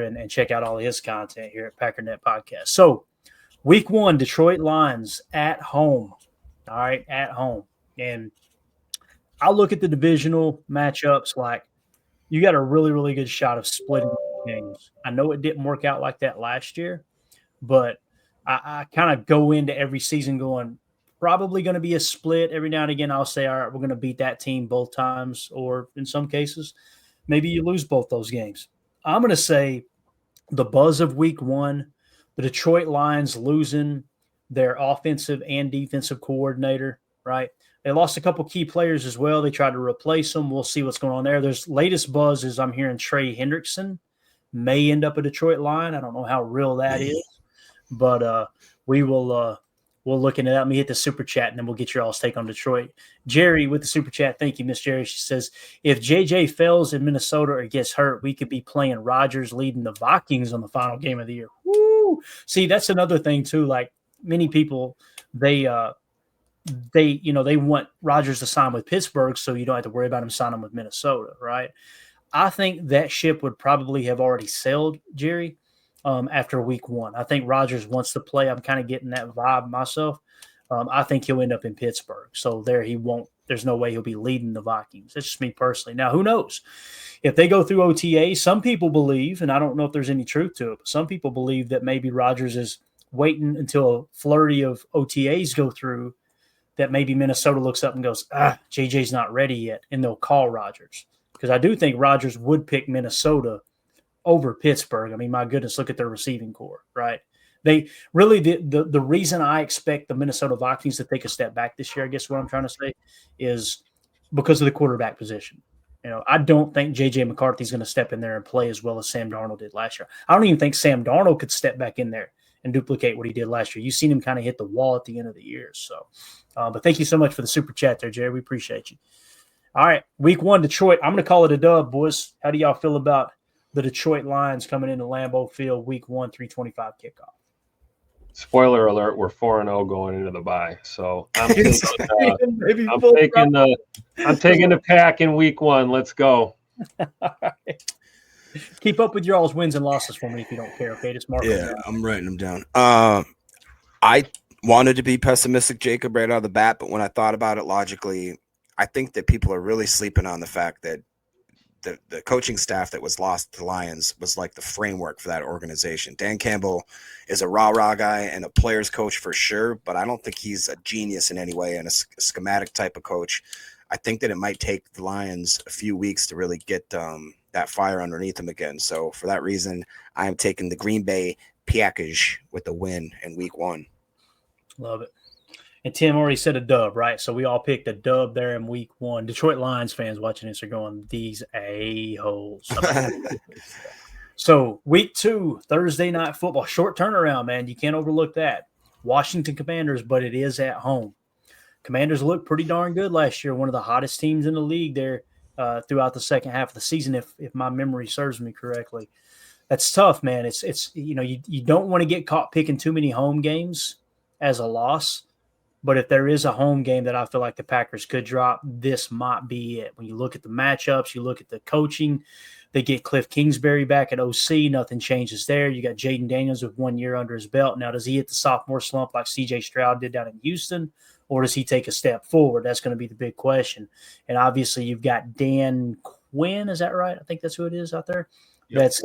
and check out all his content here at Packernet Podcast. So, Week 1, Detroit Lions at home. All right, at home. And I look at the divisional matchups like you got a really, really good shot of splitting games. I know it didn't work out like that last year, but I kind of go into every season going, probably going to be a split. Every now and again, I'll say, all right, we're going to beat that team both times, or in some cases, maybe you lose both those games. I'm going to say the buzz of Week 1, the Detroit Lions losing their offensive and defensive coordinator, right? They lost a couple key players as well. They tried to replace them. We'll see what's going on there. There's latest buzz is I'm hearing Trey Hendrickson may end up a Detroit Lion. I don't know how real that is, but we'll look into that. Let me hit the super chat, and then we'll get your all's take on Detroit. Jerry with the super chat. Thank you, Miss Jerry. She says, if JJ fails in Minnesota or gets hurt, we could be playing Rodgers leading the Vikings on the final game of the year. Woo! See, that's another thing too. Like many people, they want Rodgers to sign with Pittsburgh, so you don't have to worry about him signing with Minnesota, right? I think that ship would probably have already sailed, Jerry, after Week 1. I think Rodgers wants to play. I'm kind of getting that vibe myself. I think he'll end up in Pittsburgh. So there's no way he'll be leading the Vikings. That's just me personally. Now, who knows? If they go through OTA, some people believe, and I don't know if there's any truth to it, but some people believe that maybe Rodgers is waiting until a flurry of OTAs go through, that maybe Minnesota looks up and goes, JJ's not ready yet, and they'll call Rodgers. Because I do think Rodgers would pick Minnesota over Pittsburgh. I mean, my goodness, look at their receiving core, right? They really the reason I expect the Minnesota Vikings to take a step back this year, I guess what I'm trying to say, is because of the quarterback position. I don't think J.J. McCarthy's going to step in there and play as well as Sam Darnold did last year. I don't even think Sam Darnold could step back in there and duplicate what he did last year. You've seen him kind of hit the wall at the end of the year. So, but thank you so much for the super chat there, Jerry. We appreciate you. All right, Week 1, Detroit. I'm going to call it a dub, boys. How do y'all feel about the Detroit Lions coming into Lambeau Field, Week 1, 3:25 kickoff? Spoiler alert: we're 4-0 going into the bye. So I'm taking the pack in Week 1. Let's go. All right. Keep up with your all's wins and losses for me if you don't care. Okay, just mark them down. I'm writing them down. I wanted to be pessimistic, Jacob, right out of the bat, but when I thought about it logically, I think that people are really sleeping on the fact that the coaching staff that was lost to the Lions was like the framework for that organization. Dan Campbell is a rah-rah guy and a player's coach for sure, but I don't think he's a genius in any way and a schematic type of coach. I think that it might take the Lions a few weeks to really get that fire underneath them again. So for that reason, I am taking the Green Bay package with the win in Week 1. Love it. And Tim already said a dub, right? So we all picked a dub there in Week 1. Detroit Lions fans watching this are going, these a-holes. So Week 2, Thursday Night Football. Short turnaround, man. You can't overlook that. Washington Commanders, but it is at home. Commanders looked pretty darn good last year. One of the hottest teams in the league there throughout the second half of the season, if my memory serves me correctly. That's tough, man. It's you don't want to get caught picking too many home games as a loss. But if there is a home game that I feel like the Packers could drop, this might be it. When you look at the matchups, you look at the coaching, they get Cliff Kingsbury back at OC. Nothing changes there. You got Jaden Daniels with 1 year under his belt. Now, does he hit the sophomore slump like C.J. Stroud did down in Houston, or does he take a step forward? That's going to be the big question. And obviously, you've got Dan Quinn. Is that right? I think that's who it is out there. Yep. That's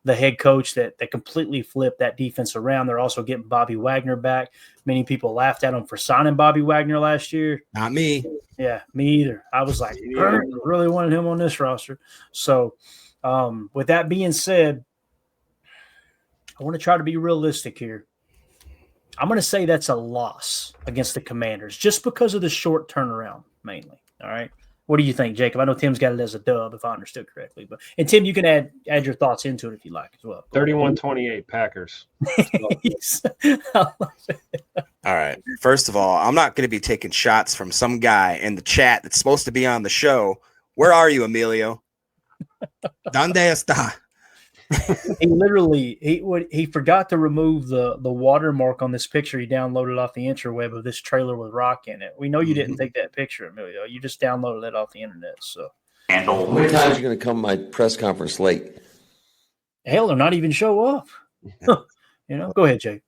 the head coach that completely flipped that defense around. They're also getting Bobby Wagner back. Many people laughed at him for signing Bobby Wagner last year. Not me. Yeah, me either. I was like, I really wanted him on this roster. So with that being said, I want to try to be realistic here. I'm going to say that's a loss against the Commanders just because of the short turnaround mainly. All right. What do you think, Jacob? I know Tim's got it as a dub, if I understood correctly. And Tim, you can add your thoughts into it if you like as well. 31-28 Packers. All right. First of all, I'm not going to be taking shots from some guy in the chat that's supposed to be on the show. Where are you, Emilio? ¿Dónde está? He forgot to remove the watermark on this picture he downloaded off the interweb of this trailer with Rock in it. We know you didn't take that picture, Emilio. You just downloaded it off the internet. So, how many times are you going to come to my press conference late? hell, or not even show up. Go ahead, Jay.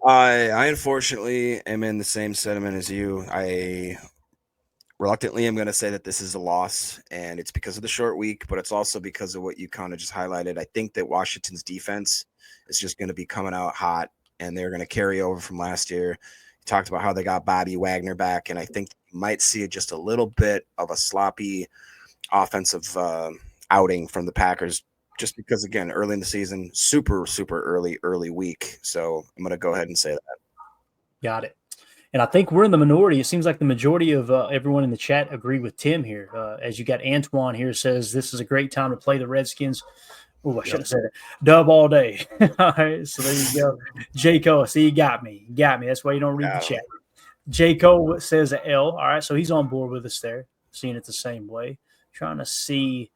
I unfortunately am in the same sentiment as you. I reluctantly am going to say that this is a loss, and it's because of the short week, but it's also because of what you kind of just highlighted. I think that Washington's defense is just going to be coming out hot, and they're going to carry over from last year. You talked about how they got Bobby Wagner back, and I think you might see just a little bit of a sloppy offensive outing from the Packers, just because, again, early in the season, super, super early week. So I'm going to go ahead and say that. Got it. And I think we're in the minority. It seems like the majority of everyone in the chat agree with Tim here. As you got Antoine here says, this is a great time to play the Redskins. Oh, I should have said it. Dub all day. All right, so there you go. J. Cole, see, you got me. You got me. That's why you don't read the chat. J. Cole says an L. All right, so he's on board with us there, seeing it the same way. Trying to see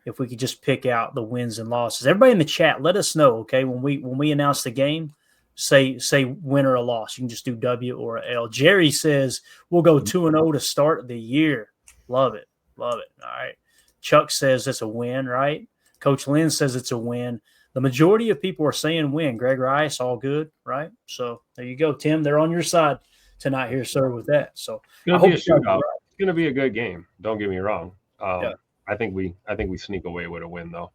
if we could just pick out the wins and losses. Everybody in the chat, let us know, okay, when we announce the game. Say win or a loss. You can just do W or a L. Jerry says we'll go 2-0 to start the year. Love it. All right. Chuck says it's a win, right? Coach Lynn says it's a win. The majority of people are saying win. Greg Rice, all good, right? So there you go, Tim. They're on your side tonight here, sir, with that. So it's going to be a shootout. It's going to be a good game. Don't get me wrong. Yeah. I think we sneak away with a win, though.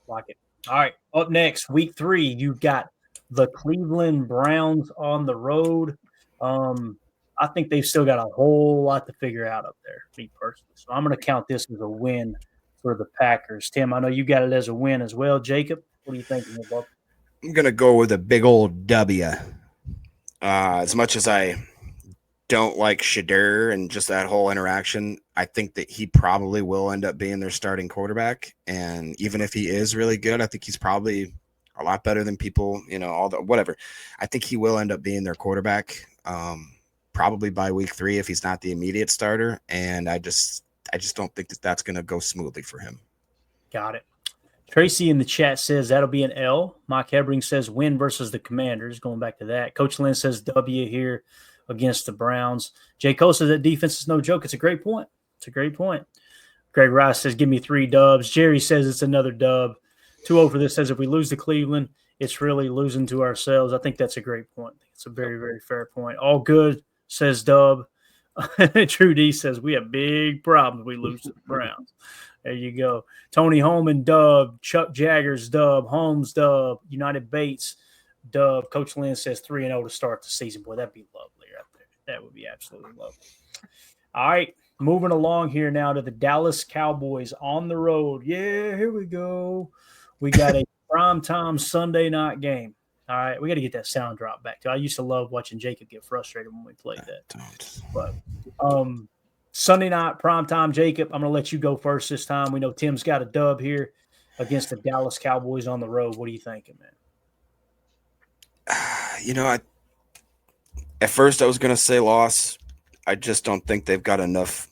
Like it. All right. Up next, week 3, you've got the Cleveland Browns on the road. I think they've still got a whole lot to figure out up there, me personally. So I'm going to count this as a win for the Packers. Tim, I know you got it as a win as well. Jacob, what are you thinking about? I'm going to go with a big old W. As much as I don't like Shadur and just that whole interaction, I think that he probably will end up being their starting quarterback. And even if he is really good, I think he's probably a lot better than people, whatever. I think he will end up being their quarterback, probably by week 3 if he's not the immediate starter. And I just don't think that that's going to go smoothly for him. Got it. Tracy in the chat says that'll be an L. Mike Hebring says win versus the Commanders. Going back to that. Coach Lynn says W here against the Browns. J. Cole says that defense is no joke. It's a great point. Greg Rice says give me 3 dubs. Jerry says it's another dub. 2-0 for this says if we lose to Cleveland, it's really losing to ourselves. I think that's a great point. It's a very, very fair point. All good, says Dub. True D says we have big problems. We lose to the Browns. There you go. Tony Holman, dub. Chuck Jaggers, dub. Holmes, dub. United Bates, dub. Coach Lynn says 3-0 to start the season. Boy, that'd be lovely right there. That would be absolutely lovely. All right, moving along here now to the Dallas Cowboys on the road. Yeah, here we go. We got a primetime Sunday night game. All right, we got to get that sound drop back too. I used to love watching Jacob get frustrated when we played that. But Sunday night primetime, Jacob, I'm going to let you go first this time. We know Tim's got a dub here against the Dallas Cowboys on the road. What are you thinking, man? At first I was going to say loss. I just don't think they've got enough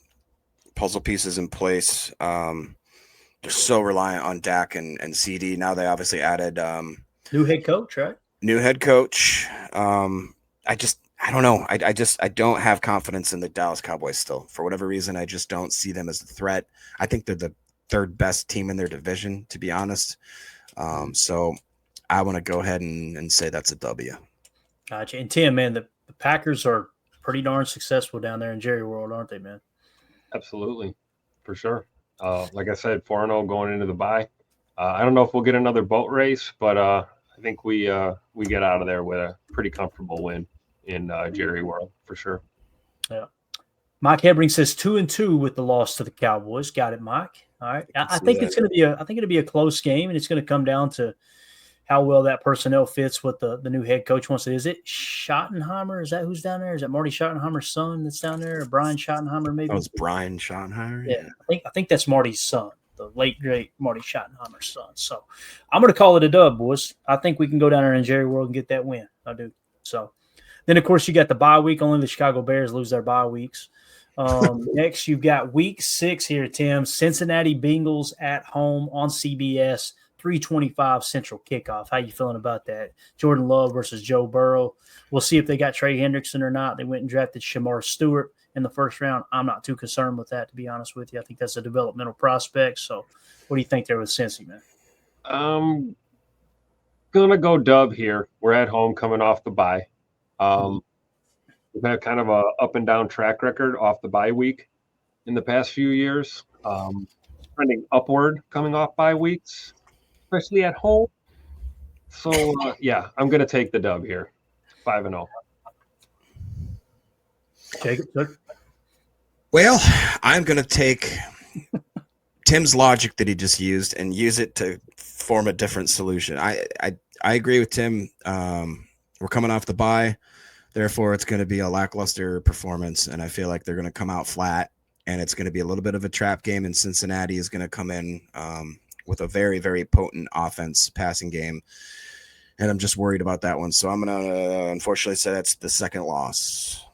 puzzle pieces in place. They're so reliant on Dak and CD. Now they obviously added new head coach, right? New head coach. I don't know. I don't have confidence in the Dallas Cowboys still. For whatever reason, I just don't see them as a threat. I think they're the 3rd best team in their division, to be honest. So I want to go ahead and say that's a W. Gotcha. And Tim, man, the Packers are pretty darn successful down there in Jerry World, aren't they, man? Absolutely. For sure. Like I said, 4-0 going into the bye. I don't know if we'll get another boat race, but I think we get out of there with a pretty comfortable win in Jerry World for sure. Yeah. Mike Hebring says 2-2 with the loss to the Cowboys. Got it, Mike. All right. I think it's going to be a close game, and it's going to come down to how well that personnel fits what the new head coach wants to. Is it Schottenheimer? Is that who's down there? Is that Marty Schottenheimer's son that's down there? Or Brian Schottenheimer, maybe? That was Brian Schottenheimer? Yeah. I think that's Marty's son, the late, great Marty Schottenheimer's son. So I'm going to call it a dub, boys. I think we can go down there in Jerry World and get that win. I do. So then, of course, you got the bye week. Only the Chicago Bears lose their bye weeks. Next, you've got week 6 here, Tim. Cincinnati Bengals at home on CBS. 3:25 Central kickoff. How you feeling about that? Jordan Love versus Joe Burrow. We'll see if they got Trey Hendrickson or not. They went and drafted Shamar Stewart in the first round. I'm not too concerned with that, to be honest with you. I think that's a developmental prospect. So what do you think there with Cincy, man? gonna go dub here. We're at home coming off the bye. We've had kind of a up and down track record off the bye week in the past few years. Trending upward coming off bye weeks, especially at home. So yeah, I'm gonna take the dub here. 5-0. Jacob, sir? Well, I'm going to take Tim's logic that he just used and use it to form a different solution. I agree with Tim. We're coming off the bye. Therefore, it's going to be a lackluster performance, and I feel like they're going to come out flat, and it's going to be a little bit of a trap game, and Cincinnati is going to come in with a very, very potent offense passing game, and I'm just worried about that one. So I'm going to unfortunately say that's the second loss.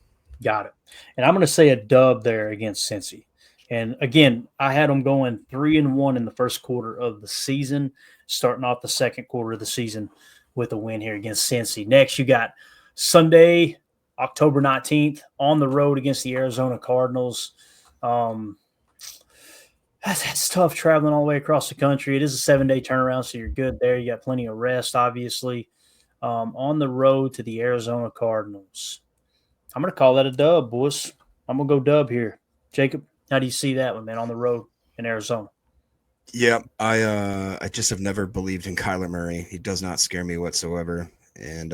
Got it. And I'm going to say a dub there against Cincy. And again, I had them going 3-1 in the first quarter of the season, starting off the second quarter of the season with a win here against Cincy. Next, you got Sunday, October 19th, on the road against the Arizona Cardinals. That's tough traveling all the way across the country. It is a 7-day turnaround, so you're good there. You got plenty of rest, obviously. On the road to the Arizona Cardinals. I'm going to call that a dub, boys. I'm going to go dub here. Jacob, how do you see that one, man, on the road in Arizona? Yeah, I just have never believed in Kyler Murray. He does not scare me whatsoever. And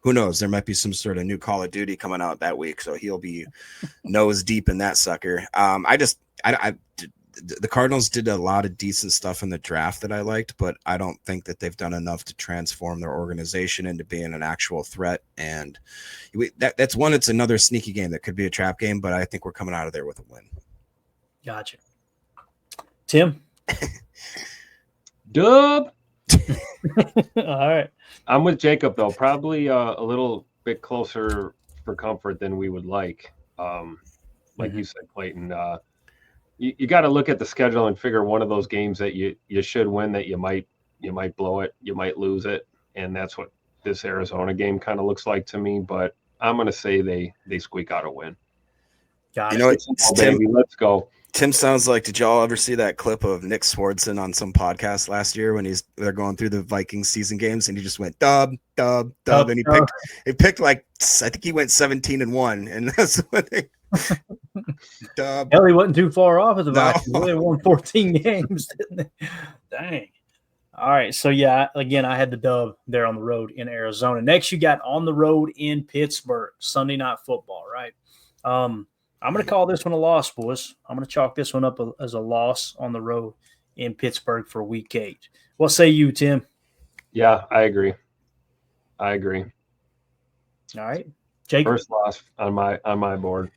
who knows? There might be some sort of new Call of Duty coming out that week, so he'll be nose deep in that sucker. The Cardinals did a lot of decent stuff in the draft that I liked, but I don't think that they've done enough to transform their organization into being an actual threat. And that's one. It's another sneaky game that could be a trap game, but I think we're coming out of there with a win. Gotcha. Tim? Dub. All right. I'm with Jacob, though. Probably a little bit closer for comfort than we would like. Like you said, Clayton, you got to look at the schedule and figure one of those games that you should win, that you might blow it, you might lose it, and that's what this Arizona game kind of looks like to me. But I'm going to say they squeak out a win. Got You it. know what, Tim? Baby, let's go. Tim sounds like, did y'all ever see that clip of Nick Swardson on some podcast last year when they're going through the Vikings season games and he just went dub, and he picked like, I think he went 17-1, and that's what they dub. Hell, he wasn't too far off of the Vikings. They won 14 games, didn't they? Dang. All right. So, yeah, again, I had the dub there on the road in Arizona. Next, you got on the road in Pittsburgh, Sunday Night Football, right? I'm going to call this one a loss, boys. I'm going to chalk this one up as a loss on the road in Pittsburgh for Week 8. What say you, Tim? Yeah, I agree. All right. Jacob? First loss on my board.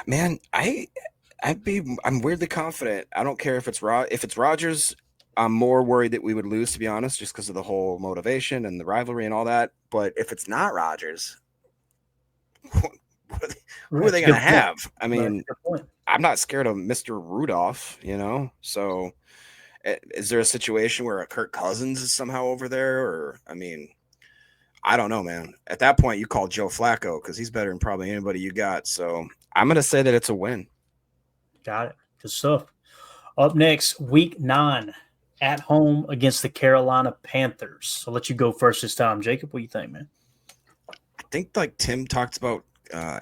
Man, I'm weirdly confident. I don't care if it's Rodgers. I'm more worried that we would lose, to be honest, just because of the whole motivation and the rivalry and all that. But if it's not Rodgers, who are they going to have? I mean, I'm not scared of Mr. Rudolph, So is there a situation where a Kirk Cousins is somehow over there? Or, I mean, I don't know, man. At that point, you call Joe Flacco because he's better than probably anybody you got. So I'm going to say that it's a win. Got it. Good stuff. Up next, Week 9 at home against the Carolina Panthers. I'll let you go first this time. Jacob, what do you think, man? I think like Tim talked about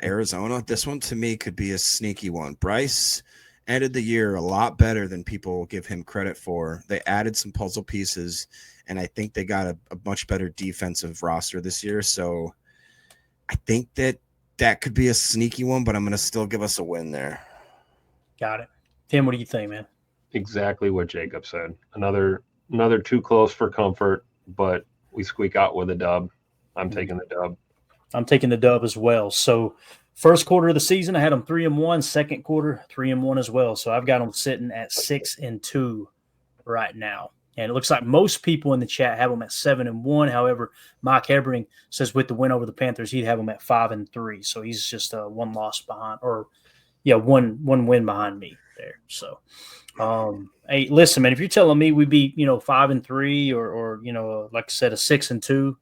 Arizona, this one to me could be a sneaky one. Bryce ended the year a lot better than people give him credit for. They added some puzzle pieces, and I think they got a much better defensive roster this year. So I think that could be a sneaky one, but I'm going to still give us a win there. Got it. Tim, what do you think, man? Exactly what Jacob said. Another too close for comfort, but we squeak out with a dub. I'm taking the dub. I'm taking the dub as well. So first quarter of the season, I had them 3-1. Second quarter, 3-1 as well. So I've got them sitting at 6-2 right now. And it looks like most people in the chat have them at 7-1. However, Mike Hebring says with the win over the Panthers, he'd have them at 5-3. So he's just one loss behind, one win behind me there. So, hey, listen, man, if you're telling me we'd be, 5-3 or like I said, a 6-2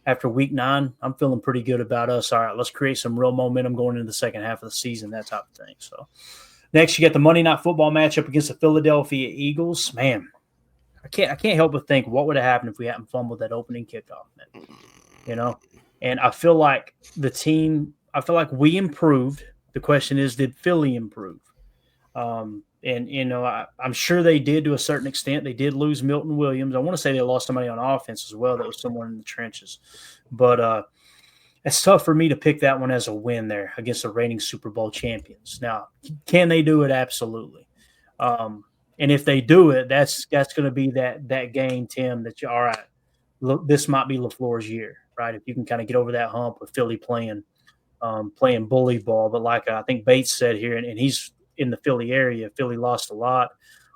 after Week 9, I'm feeling pretty good about us. All right, let's create some real momentum going into the second half of the season, that type of thing. So, next, you got the Monday Night Football matchup against the Philadelphia Eagles. Man, I can't help but think what would have happened if we hadn't fumbled that opening kickoff, man. You know, and I feel like we improved. The question is, did Philly improve? And you know, I'm sure they did to a certain extent. They did lose Milton Williams. I want to say they lost somebody on offense as well. That was someone in the trenches, but it's tough for me to pick that one as a win there against the reigning Super Bowl champions. Now, can they do it? Absolutely. And if they do it, that's going to be that game, Tim. That all right. Look, this might be LaFleur's year, right? If you can kind of get over that hump with Philly playing bully ball, but like I think Bates said here, and he's in the Philly area. Philly lost a lot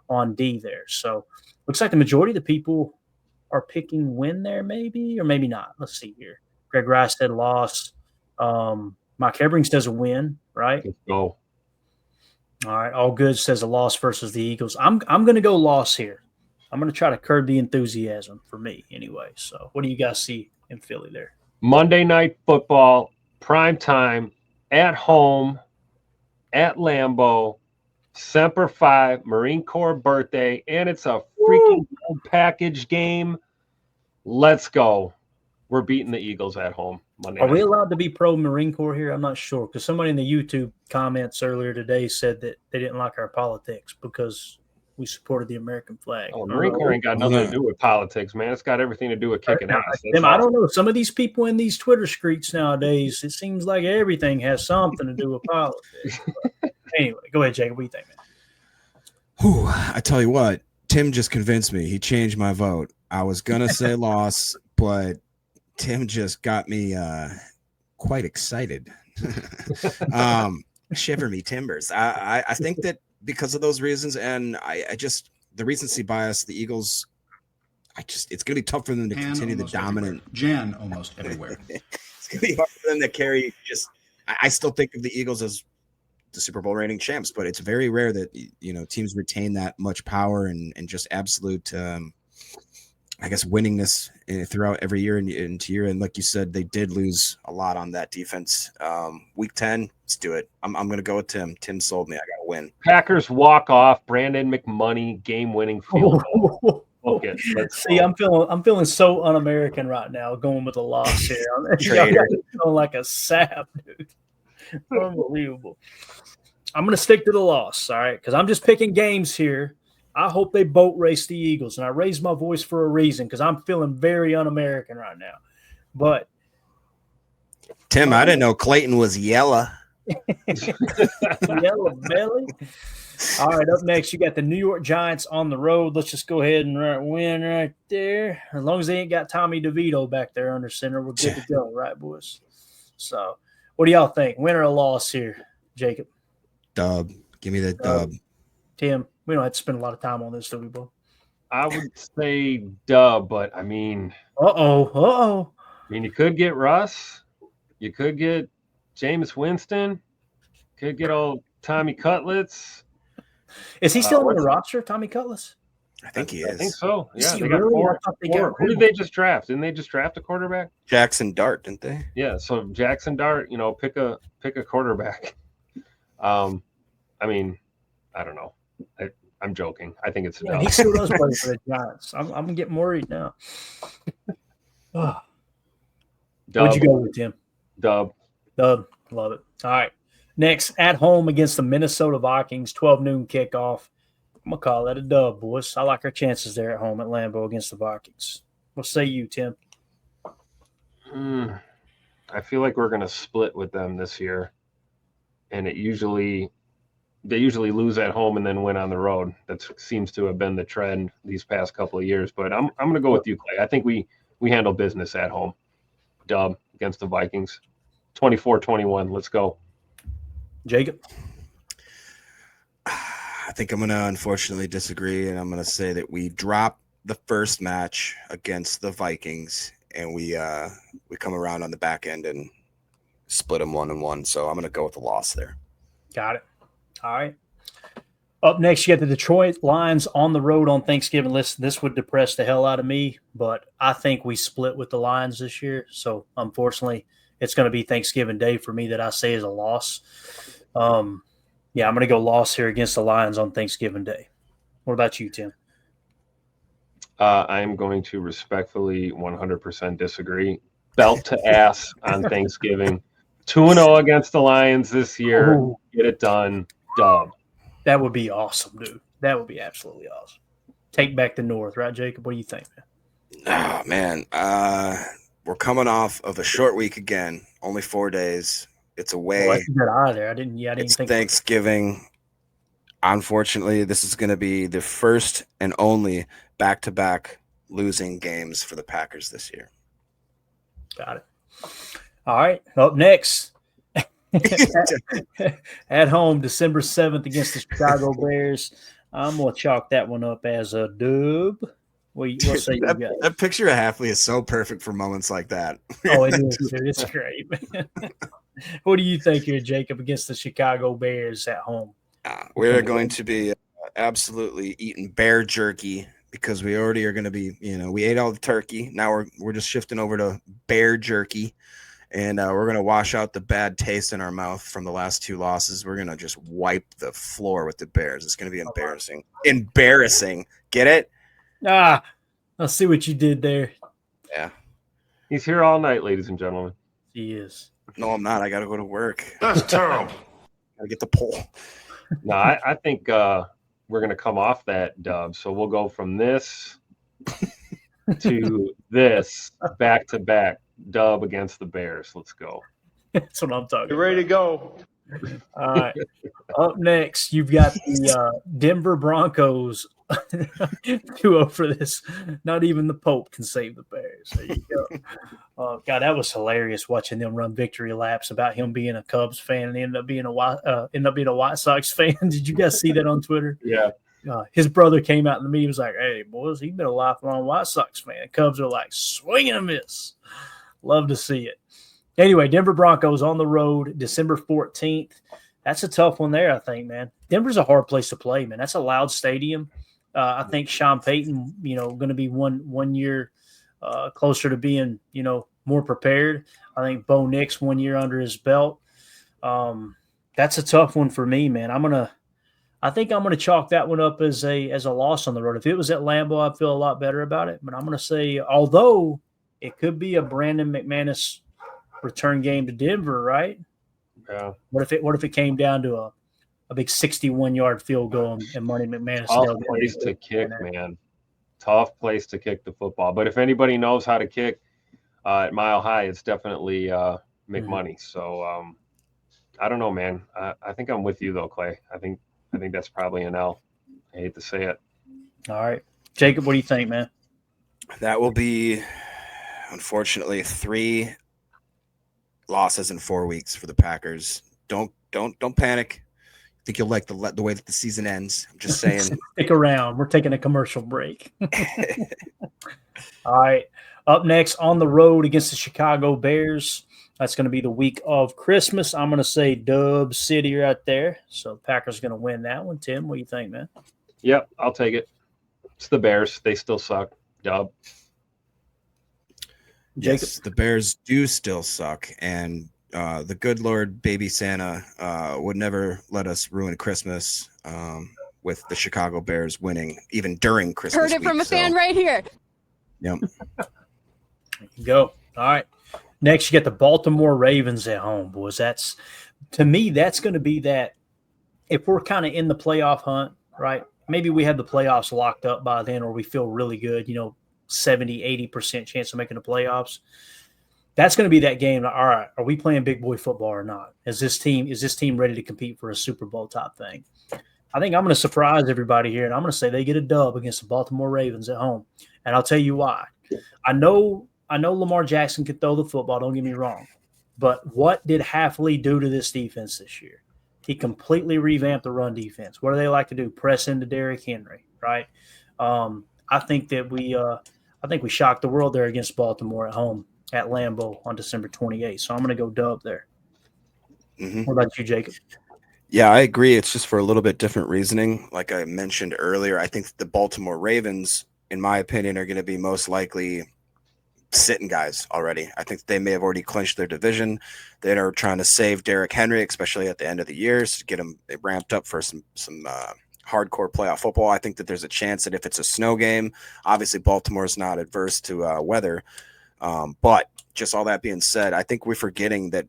on D there, so looks like the majority of the people are picking win there, maybe or maybe not. Let's see here. Greg Rice said loss. Mike Hebrings does a win, right? Let's go. All right, all good says a loss versus the Eagles. I'm going to go loss here. I'm going to try to curb the enthusiasm for me anyway. So, what do you guys see in Philly there? Monday Night Football, prime time, at home, at Lambeau, Semper Fi, Marine Corps birthday, and it's a freaking package game. Let's go. We're beating the Eagles at home Monday night. Are we allowed to be pro Marine Corps here? I'm not sure, because somebody in the YouTube comments earlier today said that they didn't like our politics because we supported the American flag. Oh, Marine Corps ain't got nothing to do with politics, man. It's got everything to do with kicking ass. Tim, I don't know. Some of these people in these Twitter streets nowadays, it seems like everything has something to do with politics. But anyway, go ahead, Jacob. What do you think, man? Whew, I tell you what, Tim just convinced me. He changed my vote. I was going to say loss, but Tim just got me quite excited. Shiver me timbers. I think that because of those reasons, and I just the recency bias, the Eagles, it's going to be tough for them to continue the dominant. Jan almost everywhere. It's going to be hard for them to carry. I still think of the Eagles as the Super Bowl reigning champs, but it's very rare that teams retain that much power and just absolute. I guess winningness throughout every year into year. And like you said, they did lose a lot on that defense. Week 10, let's do it. I'm going to go with Tim. Tim sold me. I got to win. Packers walk off. Brandon McMoney game-winning field goal. Okay, see, I'm feeling so un-American right now going with a loss here. I'm feeling like a sap, dude. Unbelievable. I'm going to stick to the loss, all right, because I'm just picking games here. I hope they boat race the Eagles, and I raise my voice for a reason because I'm feeling very un-American right now. But Tim, I didn't know Clayton was yellow. Yellow belly. All right, up next, you got the New York Giants on the road. Let's just go ahead and win right there. As long as they ain't got Tommy DeVito back there under center, we're good to go, right, boys? So, what do y'all think? Win or a loss here, Jacob? Dub. Give me the dub. Tim, we don't have to spend a lot of time on this, do we, Bo? I would say dub, but I mean, you could get Russ, you could get Jameis Winston, could get old Tommy Cutlets. Is he still on the roster, Tommy Cutlets? I think he is. I think so. Yeah, they got four. Who did they just draft? Didn't they just draft a quarterback? Jackson Dart, didn't they? Yeah, so Jackson Dart, pick a quarterback. I mean, I don't know. I'm joking. I think it's a dub. He still does play for the Giants. I'm getting worried now. What'd you go with, Tim? Dub. Love it. All right. Next, at home against the Minnesota Vikings, 12 noon kickoff. I'm going to call that a dub, boys. I like our chances there at home at Lambeau against the Vikings. What say you, Tim? I feel like we're going to split with them this year. And they usually lose at home and then win on the road. That seems to have been the trend these past couple of years. But I'm going to go with you, Clay. I think we handle business at home. Dub against the Vikings. 24-21. Let's go. Jacob? I think I'm going to unfortunately disagree, and I'm going to say that we drop the first match against the Vikings, and we come around on the back end and split them 1-1. So I'm going to go with the loss there. Got it. All right. Up next, you got the Detroit Lions on the road on Thanksgiving. Listen, this would depress the hell out of me, but I think we split with the Lions this year. So, unfortunately, it's going to be Thanksgiving Day for me that I say is a loss. I'm going to go loss here against the Lions on Thanksgiving Day. What about you, Tim? I am going to respectfully 100% disagree. Belt to ass on Thanksgiving. 2-0 against the Lions this year. Oh, Get it done. Dub. that would be awesome, dude. That would be absolutely awesome. Take back the North, right, Jacob? What do you think, man? Oh man, we're coming off of a short week again. Only 4 days. It's away. Let's get out of there. I didn't It's think. Thanksgiving. Unfortunately, this is going to be the first and only back-to-back losing games for the Packers this year. Got it. All right. Up next, at home, December 7th against the Chicago Bears. I'm going to chalk that one up as a dub. What say you got? That picture of Halfley is so perfect for moments like that. Oh, it is, dude. It's great. What do you think here, Jacob, against the Chicago Bears at home? We're going to be absolutely eating bear jerky because we already are going to be, we ate all the turkey. Now we're just shifting over to bear jerky, and we're going to wash out the bad taste in our mouth from the last 2 losses. We're going to just wipe the floor with the Bears. It's going to be embarrassing. Embarrassing. Get it? I see what you did there. Yeah. He's here all night, ladies and gentlemen. He is. No, I'm not. I got to go to work. That's terrible. Got to get the poll. No, I think we're going to come off that dub. So we'll go from this to this back-to-back dub against the Bears. Let's go. That's what I'm talking You ready to go? All right. Up next, you've got the Denver Broncos 2-0 for this. Not even the Pope can save the Bears. There you go. God, that was hilarious watching them run victory laps about him being a Cubs fan and ended up being a White Sox fan. Did you guys see that on Twitter? Yeah. His brother came out in the meeting. Was like, "Hey, boys, he's been a lifelong White Sox fan." Cubs are like swing and a miss. Love to see it. Anyway, Denver Broncos on the road, December 14th. That's a tough one there, I think, man. Denver's a hard place to play, man. That's a loud stadium. I think Sean Payton, going to be one year closer to being, more prepared. I think Bo Nix 1 year under his belt. That's a tough one for me, man. I think I'm gonna chalk that one up as a loss on the road. If it was at Lambeau, I'd feel a lot better about it. But I'm gonna say, although it could be a Brandon McManus return game to Denver, right? Yeah. What if it came down to a big 61-yard field goal and Money McManus? Tough place to kick, man. Tough place to kick the football. But if anybody knows how to kick at Mile High, it's definitely McMoney. So I don't know, man. I think I'm with you though, Clay. I think that's probably an L. I hate to say it. All right, Jacob, what do you think, man? That will be, unfortunately, 3 losses in 4 weeks for the Packers. Don't panic. I think you'll like the way that the season ends. I'm just saying. Stick around. We're taking a commercial break. All right. Up next on the road against the Chicago Bears. That's going to be the week of Christmas. I'm going to say Dub City right there. So the Packers going to win that one. Tim, what do you think, man? Yep, I'll take it. It's the Bears. They still suck. Dub. Jacob? Yes, the Bears do still suck, and the good Lord Baby Santa would never let us ruin Christmas with the Chicago Bears winning, even during Christmas. Heard it from a fan right here. Yep. There you go. All right. Next, you get the Baltimore Ravens at home, boys. To me, that's going to be that. If we're kind of in the playoff hunt, right? Maybe we have the playoffs locked up by then, or we feel really good, 70, 80% chance of making the playoffs. That's going to be that game. All right, are we playing big boy football or not? Is this team ready to compete for a Super Bowl type thing? I think I'm going to surprise everybody here, and I'm going to say they get a dub against the Baltimore Ravens at home. And I'll tell you why. I know Lamar Jackson could throw the football, don't get me wrong. But what did Halfley do to this defense this year? He completely revamped the run defense. What do they like to do? Press into Derrick Henry, right? I think we shocked the world there against Baltimore at home at Lambeau on December 28th. So I'm going to go dub there. Mm-hmm. What about you, Jacob? Yeah, I agree. It's just for a little bit different reasoning. Like I mentioned earlier, I think the Baltimore Ravens, in my opinion, are going to be most likely sitting guys already. I think they may have already clinched their division. They are trying to save Derrick Henry, especially at the end of the year, to get him ramped up for some hardcore playoff football. I think that there's a chance that if it's a snow game, obviously Baltimore's not adverse to weather. But just all that being said, I think we're forgetting that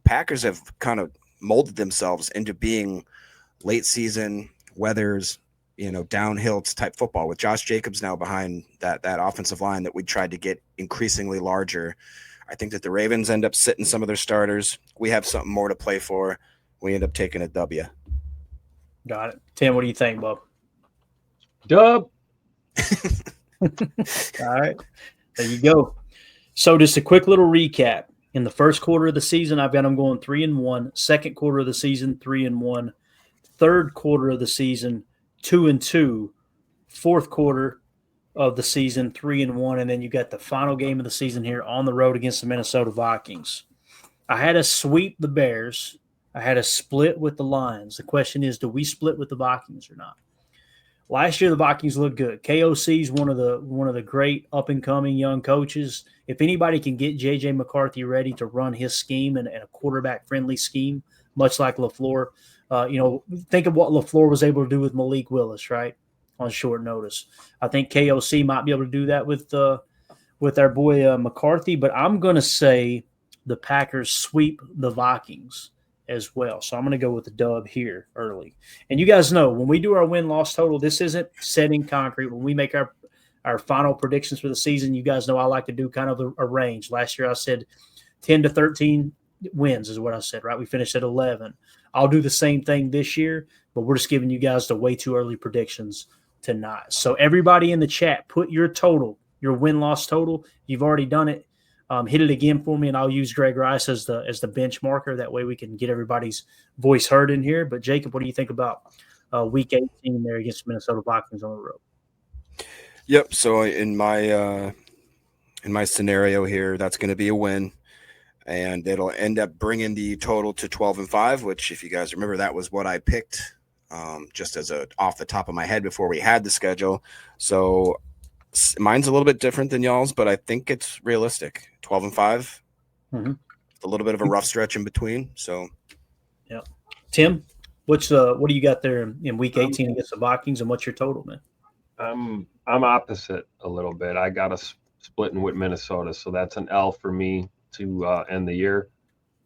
Packers have kind of molded themselves into being late season weathers, downhill type football with Josh Jacobs now behind that offensive line that we tried to get increasingly larger. I think that the Ravens end up sitting some of their starters. We have something more to play for. We end up taking a W. Got it. Tim, what do you think, Bob? Dub. All right. There you go. So just a quick little recap. In the first quarter of the season, I've got them going 3-1. Second quarter of the season, 3-1. Third quarter of the season, 2-2. Fourth quarter of the season, 3-1. And then you got the final game of the season here on the road against the Minnesota Vikings. I had to sweep the Bears. I had a split with the Lions. The question is, do we split with the Vikings or not? Last year, the Vikings looked good. KOC is one of the great up-and-coming young coaches. If anybody can get J.J. McCarthy ready to run his scheme and a quarterback-friendly scheme, much like LaFleur, think of what LaFleur was able to do with Malik Willis, right, on short notice. I think KOC might be able to do that with our boy McCarthy, but I'm going to say the Packers sweep the Vikings as well. So I'm going to go with the dub here early. And you guys know when we do our win-loss total, this isn't set in concrete. When we make our final predictions for the season, you guys know I like to do kind of a range. Last year I said 10 to 13 wins is what I said, right? We finished at 11. I'll do the same thing this year, but we're just giving you guys the way too early predictions tonight. So everybody in the chat, put your total, your win-loss total. You've already done it. Hit it again for me, and I'll use Greg Rice as the bench marker. That way we can get everybody's voice heard in here. But, Jacob, what do you think about Week 18 there against Minnesota Vikings on the road? Yep. So in my scenario here, that's going to be a win, and it'll end up bringing the total to 12-5, which, if you guys remember, that was what I picked just as off the top of my head before we had the schedule. So mine's a little bit different than y'all's, but I think it's realistic. 12-5, a little bit of a rough stretch in between. So, yeah. Tim, what do you got there in Week 18 against the Vikings, and what's your total, man? I'm opposite a little bit. I got us splitting with Minnesota, so that's an L for me to end the year.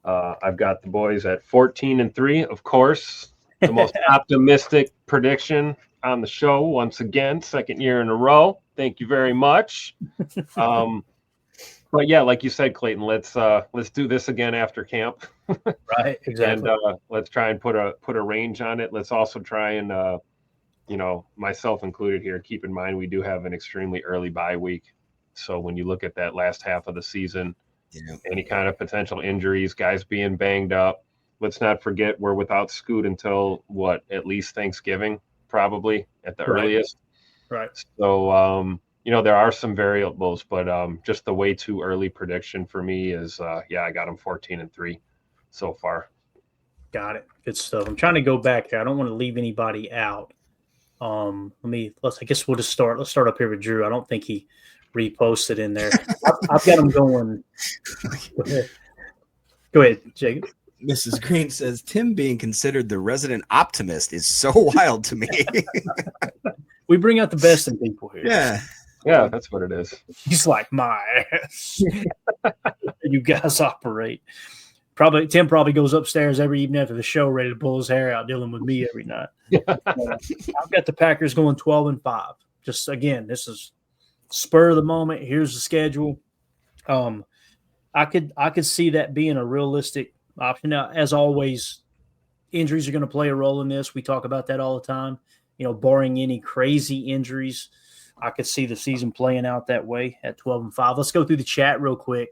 I've got the boys at 14-3, of course, the most optimistic prediction on the show once again, second year in a row. Thank you very much. But yeah, like you said, Clayton, let's do this again after camp. Right, exactly. And let's try and put a range on it. Let's also try and myself included here, keep in mind we do have an extremely early bye week. So when you look at that last half of the season, any kind of potential injuries, guys being banged up, let's not forget we're without Scoot until at least Thanksgiving, probably at the earliest. Right. So, there are some variables, but just the way too early prediction for me is, I got them 14-3 so far. Got it. Good stuff. I'm trying to go back here. I don't want to leave anybody out. I guess we'll just start. Let's start up here with Drew. I don't think he reposted in there. I've got him going. Go ahead, Jacob. Mrs. Green says, Tim being considered the resident optimist is so wild to me. We bring out the best in people here. Yeah, that's what it is. He's like, my ass. You guys operate. Tim probably goes upstairs every evening after the show ready to pull his hair out, dealing with me every night. I've got the Packers going 12-5. Just, again, this is spur of the moment. Here's the schedule. I could see that being a realistic option. Now, as always, injuries are going to play a role in this. We talk about that all the time. Barring any crazy injuries, I could see the season playing out that way at 12-5. Let's go through the chat real quick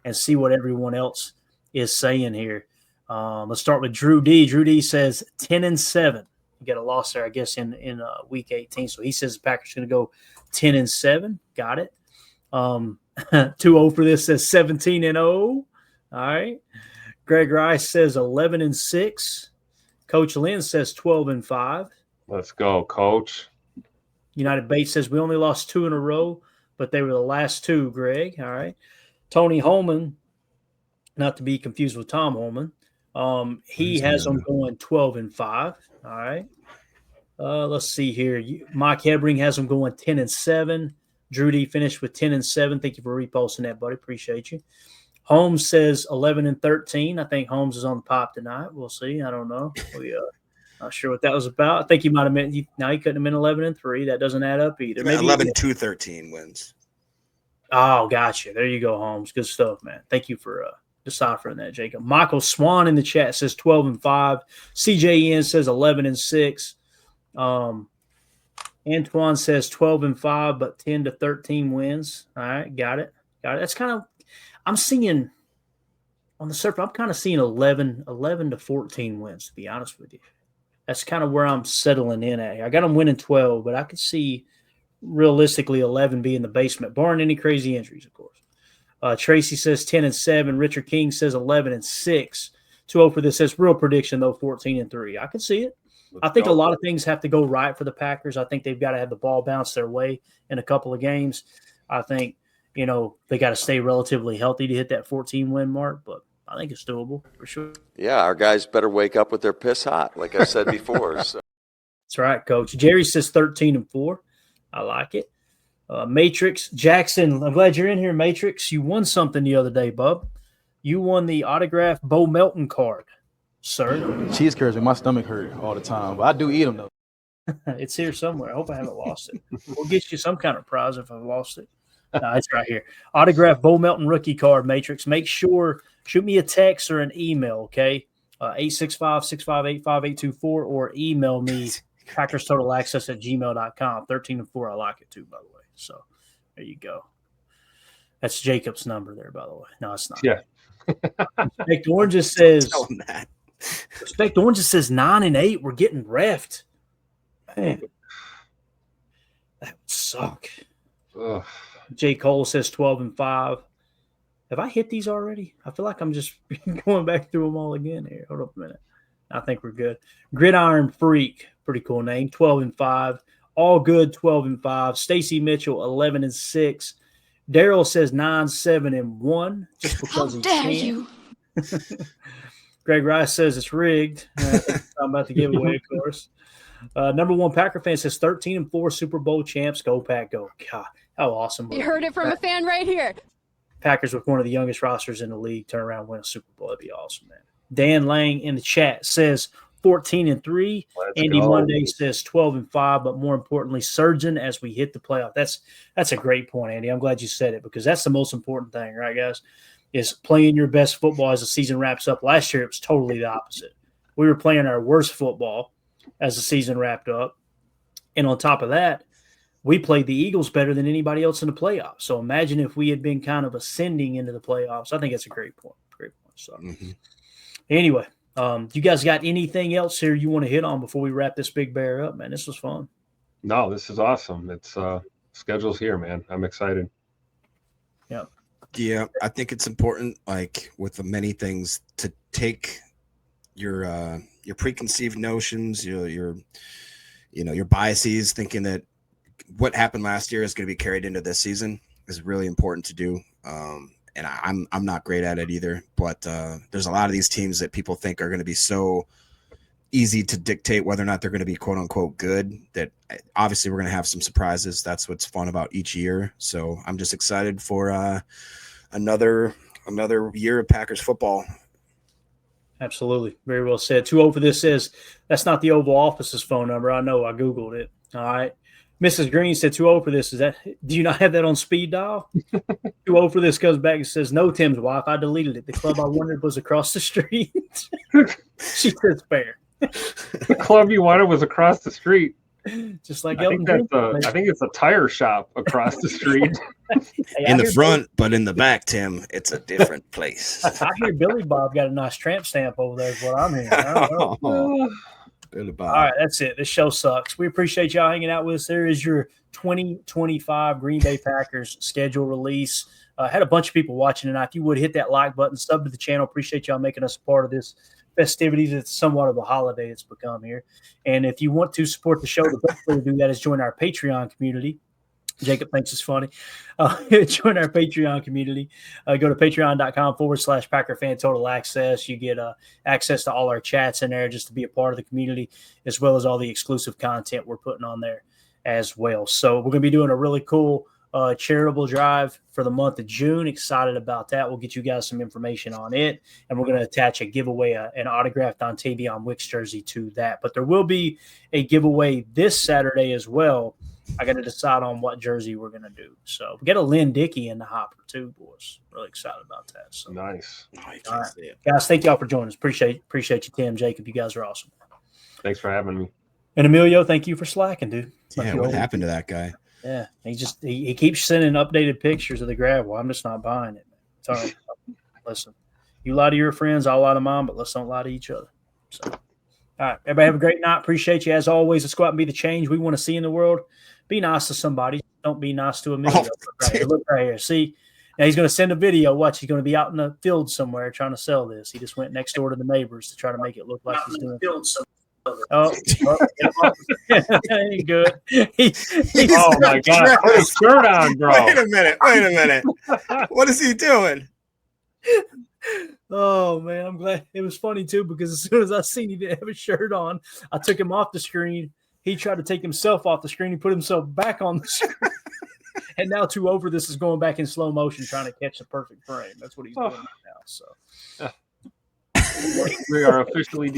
and see what everyone else is saying here. Let's start with Drew D. Drew D says 10-7. You got a loss there, I guess, in Week 18. So he says the Packers are going to go 10-7. Got it. 2-0 for this says 17-0. All right. Greg Rice says 11-6. Coach Lynn says 12-5. Let's go, Coach. United Bates says we only lost 2 in a row, but they were the last 2, Greg. All right. Tony Holman, not to be confused with Tom Holman, he has them going 12-5. All right. Let's see here. Mike Hebring has them going 10-7. Drew D finished with 10-7. Thank you for reposting that, buddy. Appreciate you. Holmes says 11-13. I think Holmes is on the pop tonight. We'll see. I don't know. Not sure what that was about. I think he might have meant. Now he couldn't have been 11-3. That doesn't add up either. Maybe 11-13 wins. Oh, gotcha. There you go, Holmes. Good stuff, man. Thank you for deciphering that, Jacob. Michael Swan in the chat says 12-5. CJN says 11-6. Antoine says 12-5, but 10-13 wins. All right, got it. That's kind of. I'm seeing on the surface. I'm kind of seeing 11-14 wins. To be honest with you, that's kind of where I'm settling in at. I got them winning 12, but I could see realistically 11 being the basement, barring any crazy injuries, of course. Tracy says 10-7. Richard King says 11-6. 2-0 for this. Says real prediction though 14-3. I can see it. I think a lot of things have to go right for the Packers. I think they've got to have the ball bounce their way in a couple of games. I think, they got to stay relatively healthy to hit that 14-win mark, but I think it's doable for sure. Yeah, our guys better wake up with their piss hot, like I said before. So. That's right, Coach. Jerry says 13-4. I like it. Matrix Jackson, I'm glad you're in here, Matrix. You won something the other day, bub. You won the autographed Bo Melton card, sir. Cheese curds make my stomach hurt all the time, but I do eat them though. It's here somewhere. I hope I haven't lost it. We'll get you some kind of prize if I've lost it. No, it's right here. Autographed Bo Melton rookie card, Matrix. Make sure, shoot me a text or an email, okay? 865-658-5824 or email me PackersTotalAccess@gmail.com. 13-4. I like it too, by the way. So there you go. That's Jacob's number there, by the way. No, it's not. Yeah. Respect Oranges says 9-8. We're getting reffed. Man, that would suck. Ugh. J. Cole says 12-5. Have I hit these already? I feel like I'm just going back through them all again here. Hold up a minute. I think we're good. Gridiron Freak, pretty cool name. 12-5. All good. 12-5. Stacy Mitchell 11-6. Daryl says 9-7-1. Just because he can. How dare you? Greg Rice says it's rigged. I'm about to give away, of course. Number one Packer fan says 13-4 Super Bowl champs. Go Pack, go! God, how awesome! You heard it from a fan right here. Packers with one of the youngest rosters in the league turn around and win a Super Bowl. That'd be awesome, man. Dan Lang in the chat says 14-3. Andy Monday says 12-5, but more importantly, surging as we hit the playoff. That's a great point, Andy. I'm glad you said it because that's the most important thing, right, guys? Is playing your best football as the season wraps up. Last year, it was totally the opposite. We were playing our worst football as the season wrapped up. And on top of that, we played the Eagles better than anybody else in the playoffs. So imagine if we had been kind of ascending into the playoffs. I think that's a great point. Great point. So anyway, you guys got anything else here you want to hit on before we wrap this big bear up, man? This was fun. No, this is awesome. It's schedule's here, man. I'm excited. Yeah, I think it's important, like with the many things, to take your preconceived notions, your biases, thinking that what happened last year is going to be carried into this season is really important to do. And I'm not great at it either, but there's a lot of these teams that people think are going to be so easy to dictate whether or not they're going to be quote unquote good, that obviously we're going to have some surprises. That's what's fun about each year. So I'm just excited for another year of Packers football. Absolutely. Very well said. 2-0 for this says that's not the Oval Office's phone number. I know. I Googled it. All right. Mrs. Green said 2-0 for this. Do you not have that on speed dial? 2-0 for this comes back and says, no, Tim's wife. I deleted it. The club I wanted was across the street. She says fair. The club you wanted was across the street. Just like I think it's a tire shop across the street. Hey, in the front, but in the back, Tim, it's a different place. I hear Billy Bob got a nice tramp stamp over there is what I'm hearing. Billy Bob. All right, that's it. This show sucks. We appreciate y'all hanging out with us. There is your 2025 Green Bay Packers schedule release. Had a bunch of people watching tonight. If you would hit that like button, sub to the channel. Appreciate y'all making us a part of this festivities. It's somewhat of a holiday it's become here. And if you want to support the show, the best way to do that is join our Patreon community. Jacob thinks it's funny. Join our Patreon community. Go to patreon.com/Packer Fan Total Access. You get access to all our chats in there just to be a part of the community, as well as all the exclusive content we're putting on there as well. So we're going to be doing a really cool charitable drive for the month of June. Excited about that. We'll get you guys some information on it, and we're going to attach a giveaway, an autographed Dontavion Wicks jersey to that. But there will be a giveaway this Saturday as well. I got to decide on what jersey we're going to do. So we got a Lynn Dickey in the hopper too, boys. Really excited about that. So nice. All right. Guys, thank y'all for joining us. Appreciate you, Tim, Jacob. You guys are awesome. Thanks for having me. And Emilio, thank you for slacking, dude. Yeah, what happened to that guy? Yeah, he keeps sending updated pictures of the gravel. I'm just not buying it, man. It's all right. Listen, you lie to your friends, I'll lie to mine, but let's don't lie to each other. So, all right, everybody have a great night. Appreciate you as always. Let's go out and be the change we want to see in the world. Be nice to somebody. Don't be nice to Emilio. Look right here. See, now he's going to send a video. Watch, he's going to be out in the field somewhere trying to sell this. He just went next door to the neighbors to try to make it look like he's doing something. Oh, ain't good. Oh my God! Put his shirt on, bro. Wait a minute. What is he doing? Oh man, I'm glad. It was funny too because as soon as I seen he didn't have a shirt on, I took him off the screen. He tried to take himself off the screen. He put himself back on the screen. And now this is going back in slow motion, trying to catch the perfect frame. That's what he's doing right now. So we are officially